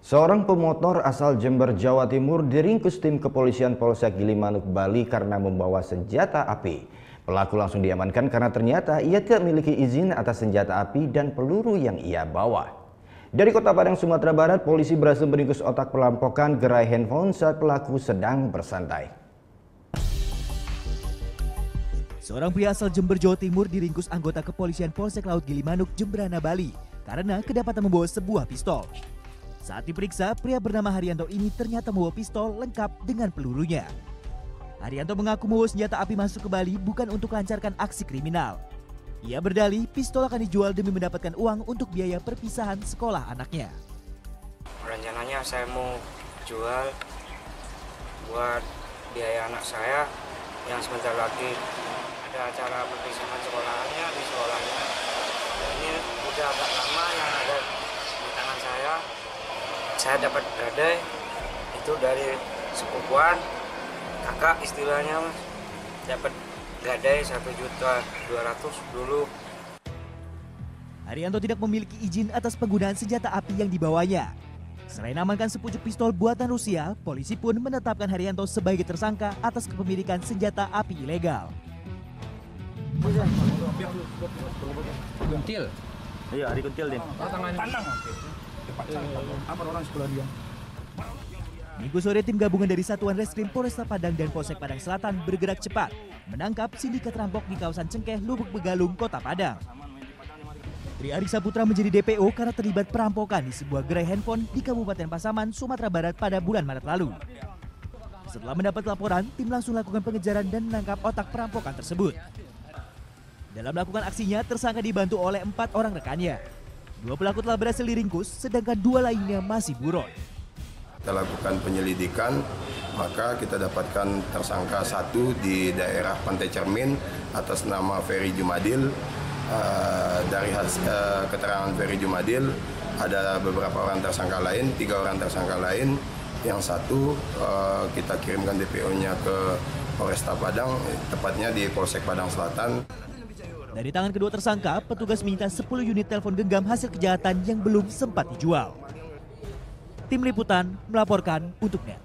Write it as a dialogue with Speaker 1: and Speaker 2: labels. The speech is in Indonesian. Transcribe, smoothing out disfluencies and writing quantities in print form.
Speaker 1: Seorang pemotor asal Jember, Jawa Timur diringkus tim kepolisian Polsek Gilimanuk, Bali karena membawa senjata api. Pelaku langsung diamankan karena ternyata ia tidak memiliki izin atas senjata api dan peluru yang ia bawa. Dari Kota Padang, Sumatera Barat, polisi berhasil meringkus otak perampokan gerai handphone saat pelaku sedang bersantai.
Speaker 2: Seorang pria asal Jember, Jawa Timur diringkus anggota kepolisian Polsek Laut Gilimanuk, Jemberana, Bali karena kedapatan membawa sebuah pistol. Saat diperiksa, pria bernama Haryanto ini ternyata membawa pistol lengkap dengan pelurunya. Haryanto mengaku membawa senjata api masuk ke Bali bukan untuk melancarkan aksi kriminal. Ia berdalih pistol akan dijual demi mendapatkan uang untuk biaya perpisahan sekolah anaknya.
Speaker 3: Rencananya saya mau jual buat biaya anak saya yang sebentar lagi ada acara perpisahan sekolahnya di sekolahnya. Ini udah agak lama yang ada di tangan saya. Saya dapat gadai itu dari sepupuan kakak istilahnya, Mas. Dapat gadai 1.200.000 dulu.
Speaker 2: Haryanto tidak memiliki izin atas penggunaan senjata api yang dibawanya. Selain amankan sepucuk pistol buatan Rusia, polisi pun menetapkan Haryanto sebagai tersangka atas kepemilikan senjata api ilegal.
Speaker 4: Kuntil.
Speaker 5: Iya, hari kuntil nih.
Speaker 4: Apa orang sekolah dia?
Speaker 2: Minggu sore, tim gabungan dari Satuan Reskrim Polresta Padang dan Polsek Padang Selatan bergerak cepat menangkap sindikat rampok di kawasan Cengkeh, Lubuk Begalung, Kota Padang. Tri Arisa Putra menjadi DPO karena terlibat perampokan di sebuah gerai handphone di Kabupaten Pasaman, Sumatera Barat pada bulan Maret lalu. Setelah mendapat laporan, tim langsung lakukan pengejaran dan menangkap otak perampokan tersebut. Dalam melakukan aksinya, tersangka dibantu oleh 4 orang rekannya. 2 pelaku telah berhasil diringkus, sedangkan 2 lainnya masih buron.
Speaker 6: Kita lakukan penyelidikan, maka kita dapatkan tersangka 1 di daerah Pantai Cermin atas nama Ferry Jumadil. Dari hasil keterangan Ferry Jumadil, ada beberapa orang tersangka lain, 3 orang tersangka lain. Yang 1 kita kirimkan DPO-nya ke Polresta Padang, tepatnya di Polsek Padang Selatan.
Speaker 2: Dari tangan kedua tersangka, petugas menyita 10 unit telepon genggam hasil kejahatan yang belum sempat dijual. Tim Liputan melaporkan untuk NET.